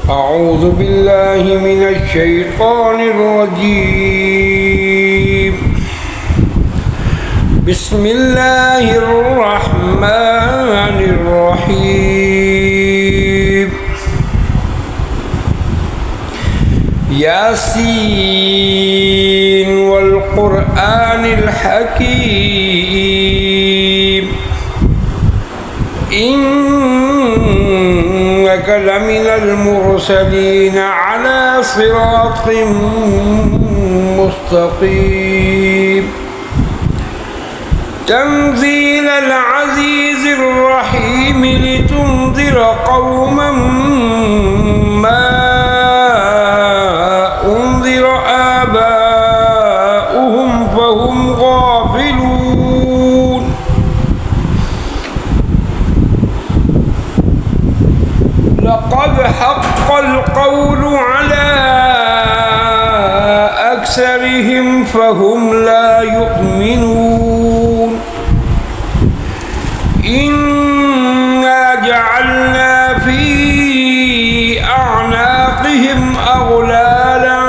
أعوذ بالله من الشيطان الرجيم. بسم الله الرحمن الرحيم. ياسين والقرآن الحكيم إنك لمن المرسلين على صراط مستقيم. تنزيل العزيز الرحيم لتنذر قوما ما أنذر آباؤهم فهم غافلون. لقد حق القول على أكثرهم فهم لا يؤمنون. إنا جعلنا في أعناقهم أغلالا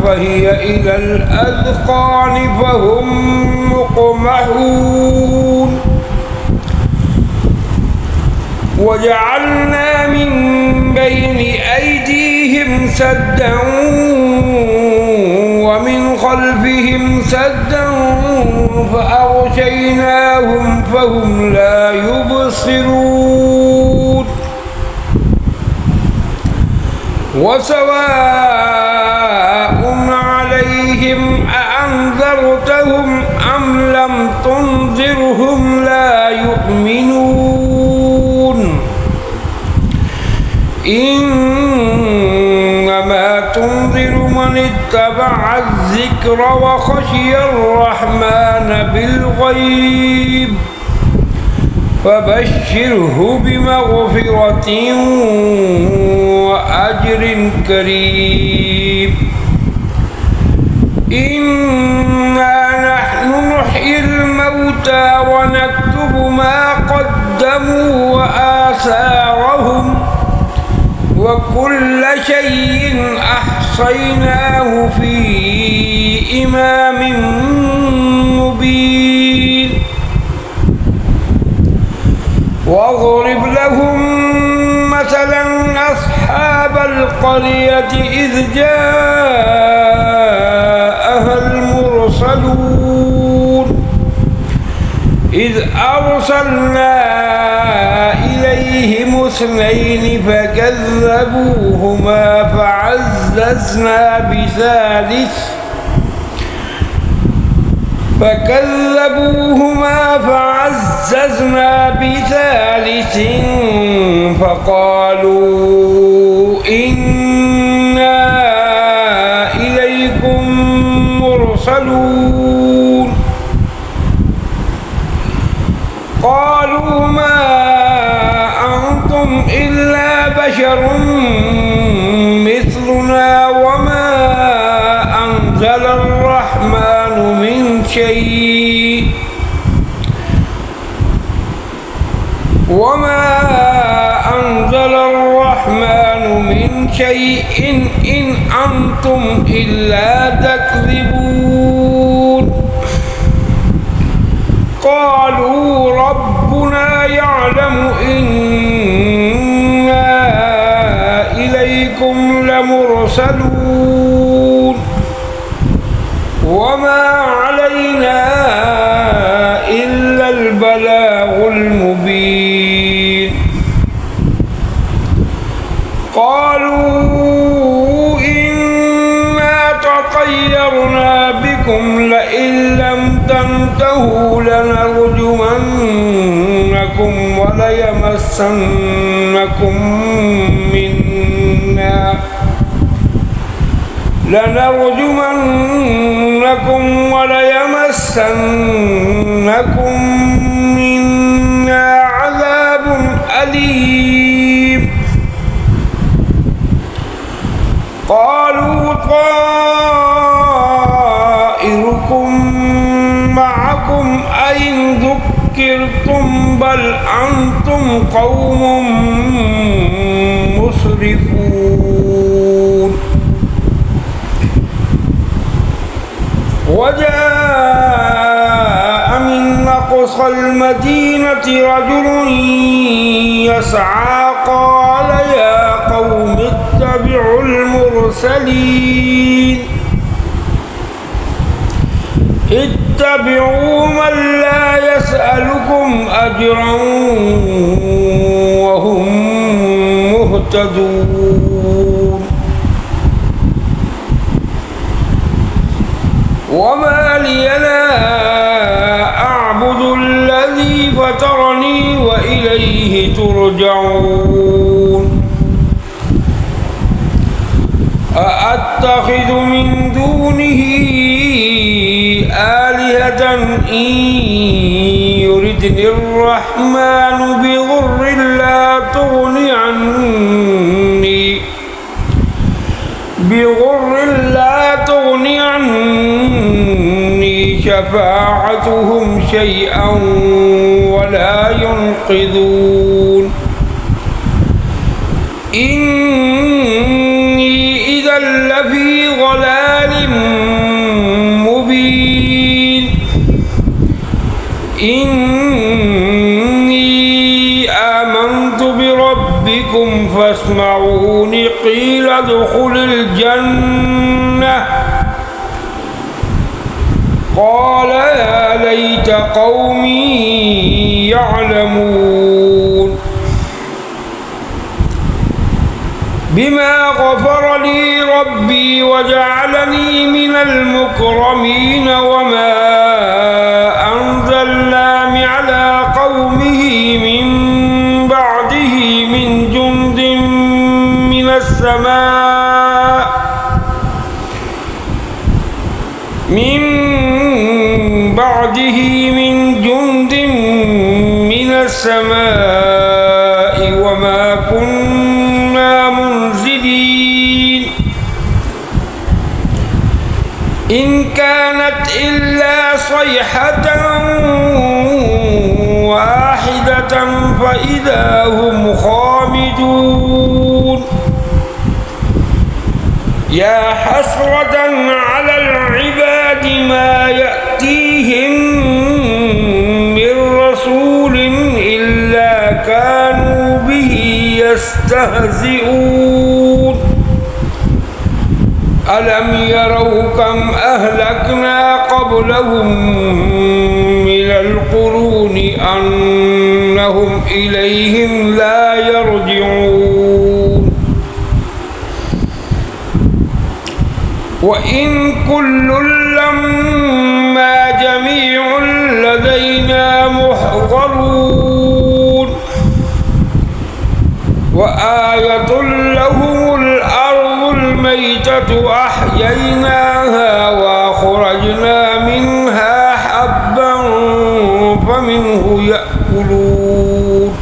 فهي إلى الأذقان فهم مقمحون. وجعلنا من بين أيديهم سدا ومن خلفهم سدا فأغشيناهم فهم لا يبصرون. وسواء عليهم أأنذرتهم أم لم تنذرهم لا يؤمنون. إنما تنذر من اتبع الذكر وخشي الرحمن بالغيب فبشره بمغفرة وأجر كريم. إنا نحن نحيي الموتى ونكتب ما قدموا وآثارهم وكل شيء أحصيناه في إمام مبين. واضرب لهم مثلا أصحاب القرية إذ جاءها المرسلون إذ أرسلنا إليهم اثنين فكذبوهما فعززنا بثالث فقالوا إنا إليكم مرسلون. قالوا ما أنتم إلا بشر مثلنا وما أنزل الرحمن من شيء إن أنتم إلا تكذبون. قالوا ربنا يعلم إنا إليكم لمرسلون وما علينا إلا البلاغ المبين. قالوا إنا تطيرنا بكم لئن لم تنتهوا لنرجمنكم وليمسنكم منا عذاب أليم. قالوا طائركم معكم أئن ذكرتم بل أنتم قوم مسرفون. مسرفون وجاء من أقصى المدينة رجل يسعى قال يا قوم اتبعوا المرسلين اتبعوا من لا يسألكم أجرا وهم مهتدون وما لي لا أعبد الذي فطرني وإليه ترجعون أأتخذ من دونه آلهة إن يردني الرحمن بضر لا تغني عني شفاعتهم شيئا ولا ينقذون إني إذا لفي ضلال مبين إني آمنت بربكم فاسمعون قيل ادخل الجنة قال يا ليت قومي يعلمون بما غفر لي ربي وجعلني من المكرمين وما أنزلنا على قومه من بعده من جند من السماء وما كنا منزلين إن كانت إلا صيحة واحدة فإذا هم خامدون يا حسرة على العباد ما يأتيهم من رسول إلا كانوا به يستهزئون ألم يروا كم أهلكنا قبلهم من القرون أنهم إليهم لا يرجعون وإن كل لما جميع لدينا محضرون وآية لهم الأرض الميتة أحييناها وأخرجنا منها حبا فمنه يأكلون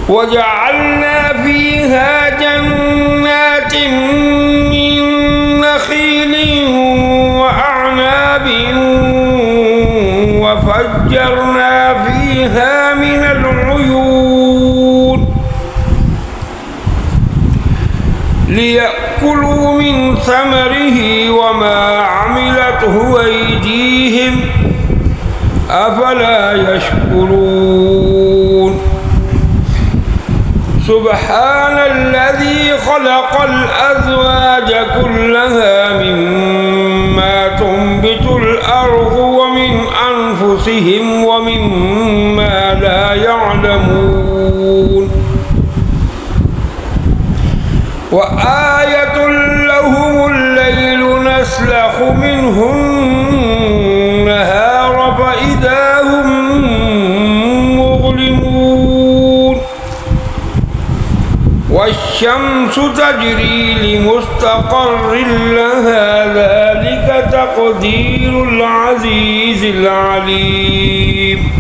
وجعلنا فيها جنات من نخيل وأعناب وفجرنا فيها من العيون ليأكلوا من ثمره وما عملته أيديهم أفلا يشكرون سبحان الذي خلق الأزواج كلها مما تنبت الأرض ومن أنفسهم ومما لا يعلمون وآية لهم الليل نسلخ منه النهار فإذا هم مظلمون والشمس تجري لمستقر لها ذلك تقدير العزيز العليم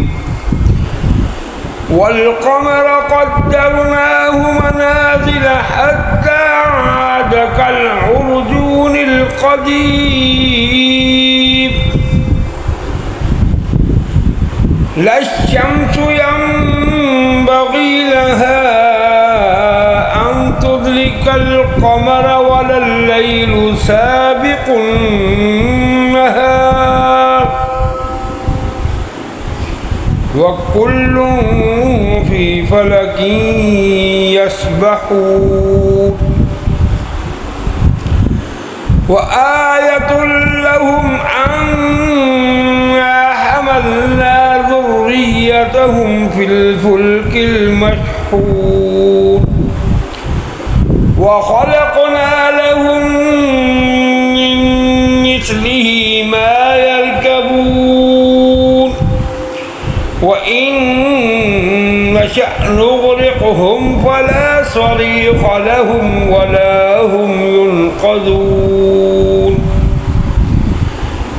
والقمر قدرناه منازل حتى عاد كالعرجون القديم لا الشمس ينبغي لها كالقمر ولا الليل سابق النهار وكل في فلك يسبحون وآية لهم أنا حملنا ذريتهم في الفلك المشحون وخلقنا لهم من مثله ما يركبون وإن نشأ نغرقهم فلا صريخ لهم ولا هم ينقذون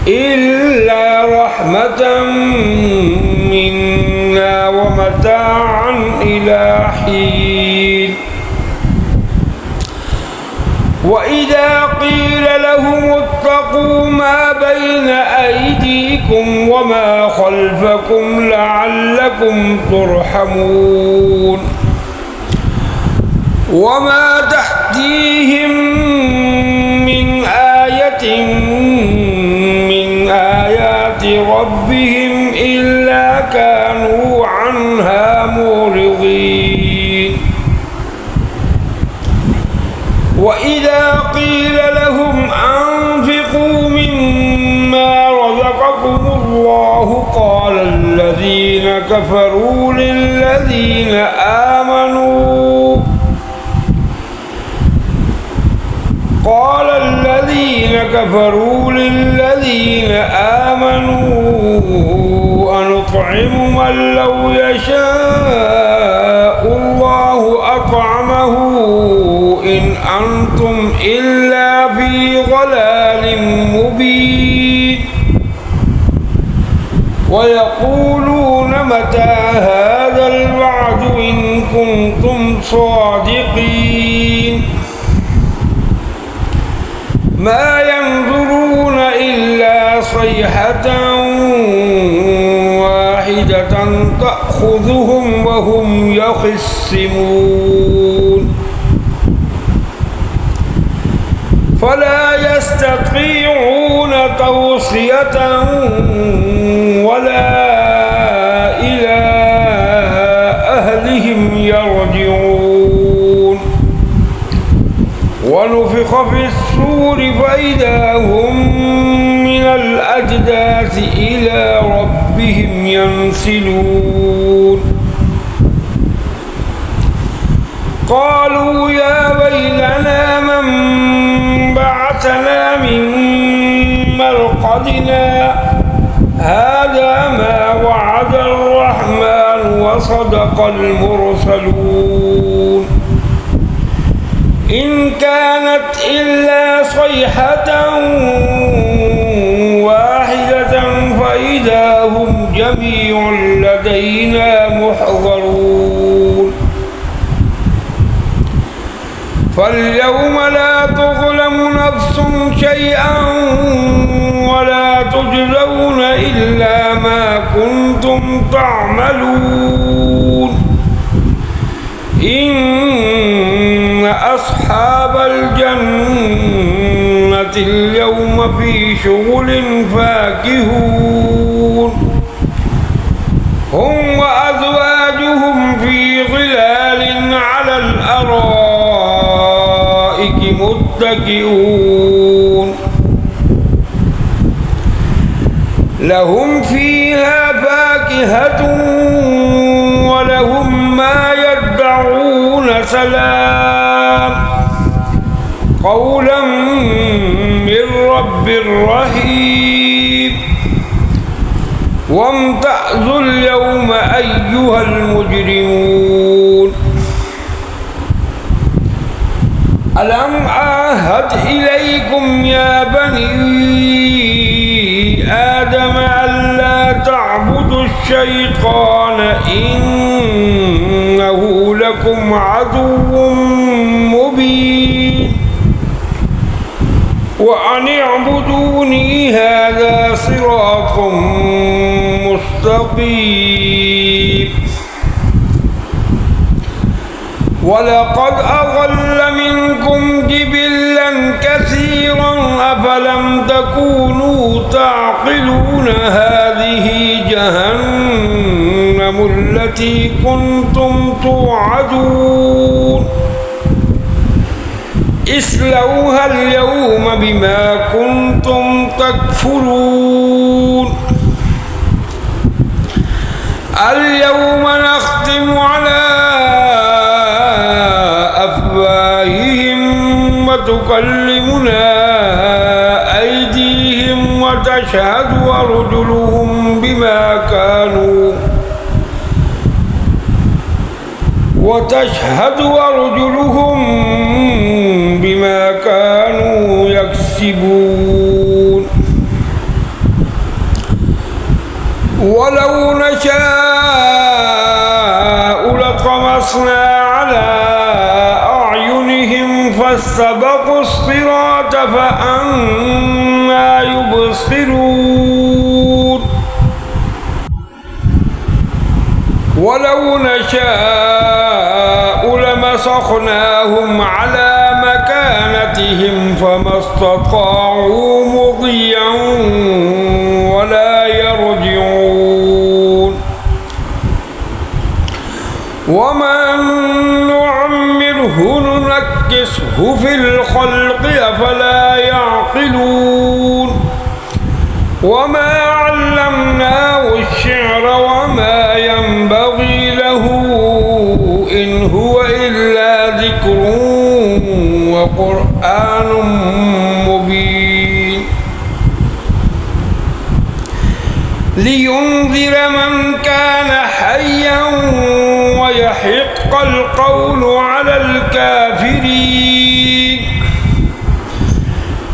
إلا رحمة منا ومتاعا إلى حين وإذا قيل لهم اتقوا ما بين أيديكم وما خلفكم لعلكم ترحمون وما تأتيهم من آية من آيات ربهم إلا كانوا عنها معرضين وإذا قيل لهم أنفقوا مما رزقكم الله قال الذين كفروا للذين آمنوا أنطعم من لو يشاء الله أطعمه إن أنتم إلا في ضلال مبين ويقولون متى هذا الوعد إن كنتم صادقين ما ينظرون إلا صيحة واحدة تأخذهم وهم يخصمون فلا يستطيعون توصية ولا إلى أهلهم يرجعون ونفخ في الصور فإذا هم من الأجداث إلى ربهم ينسلون قالوا يا ويلنا من بعثنا من مرقدنا هذا ما وعد الرحمن وصدق المرسلون إن كانت إلا صيحة واحدة فإذا هم جميع لدينا محضرون فاليوم لا تظلم نفس شيئا ولا تجزون إلا ما كنتم تعملون إن أصحاب الجنة اليوم في شغل فاكهون هم وأزواجهم في ظلال على الأرائك متكئون لهم فيها فاكهة ولهم ما يدعون سلام قولا من رب رحيم وامتازوا اليوم أيها المجرمون ألم أعهد إليكم يا بني آدم ألا تعبدوا الشيطان إنه لكم عدو مبين وأن اعبدوني هذا صراط مستقيم ولقد أضل منكم جبلا كثيرا أفلم تكونوا تعقلون هذه جهنم التي كنتم توعدون اصلوها اليوم بما كنتم تكفرون اليوم نختم على أفواههم وتكلمنا أيديهم وتشهد أرجلهم بما كانوا يكسبون ولو نشاء لطمسنا على أعينهم فاستبقوا الصراط فأنى يبصرون ولو نشاء لمسخناهم على مكانتهم فما استطاعوا مضيا ولا يرجعون ومن نعمره ننكسه في الخلق أفلا يعقلون وما علمناه الشعر وما ينبغي له إن هو إلا ذكر وقرآن مبين لينذر من كان حيا ويحق القول على الكافرين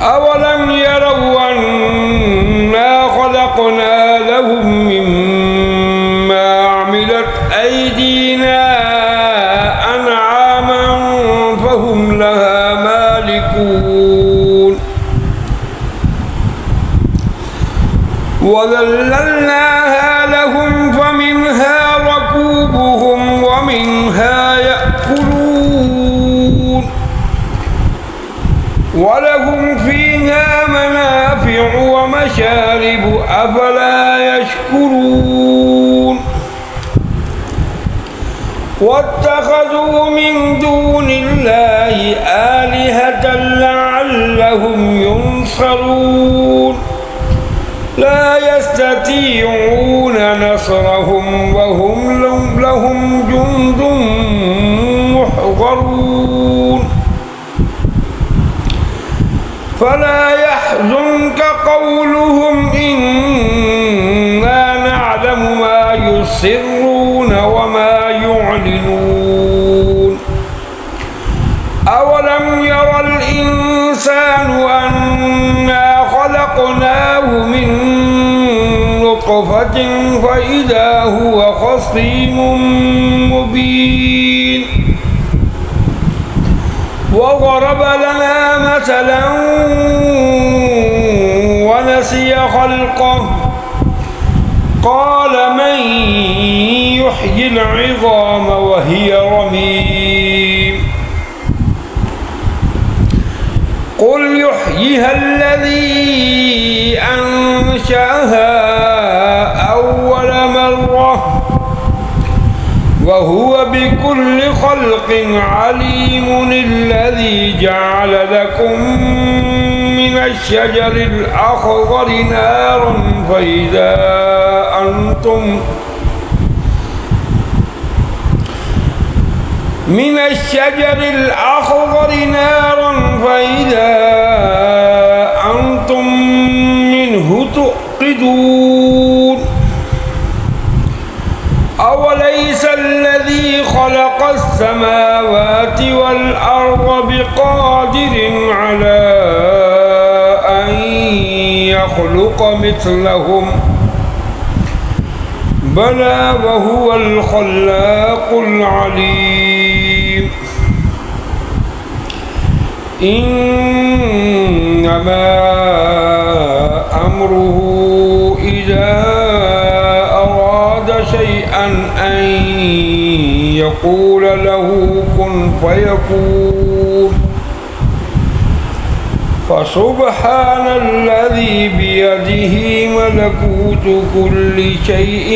أولم يروا أنا خلقنا لهم مما عملت أيدينا أنعاما فهم لها مالكون وذللناها لهم فمنها ركوبهم ومنها يأكلون ولهم فيها منافع ومشارب أفلا يشكرون واتخذوا من دون الله آلهة لعلهم ينصرون لا يستطيعون نصرهم وهم لهم جند محضرون فلا يحزنك قولهم إنا نعلم ما يسرون وما يعلنون أولم يرى الإنسان أنا خلقناه من نطفة فإذا هو خصيم مبين وضرب لنا مثلا ونسي خلقه قال من يحيي العظام وهي رميم قل يحييها الذي أنشأها أول مرة وهو بكل خلق عليم الذي جعل لكم من الشجر الأخضر نارا فإذا أنتم منه توقدون أوليس الذي خلق السماوات والأرض بقادر على أن يخلق مثلهم بلى وهو الخلاق العليم إنما أمره إذا أراد شيئا أن يقول له كن فيكون فسبحان الذي بيده ملكوت كل شيء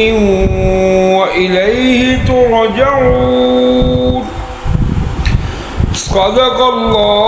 وإليه ترجعون. صدق الله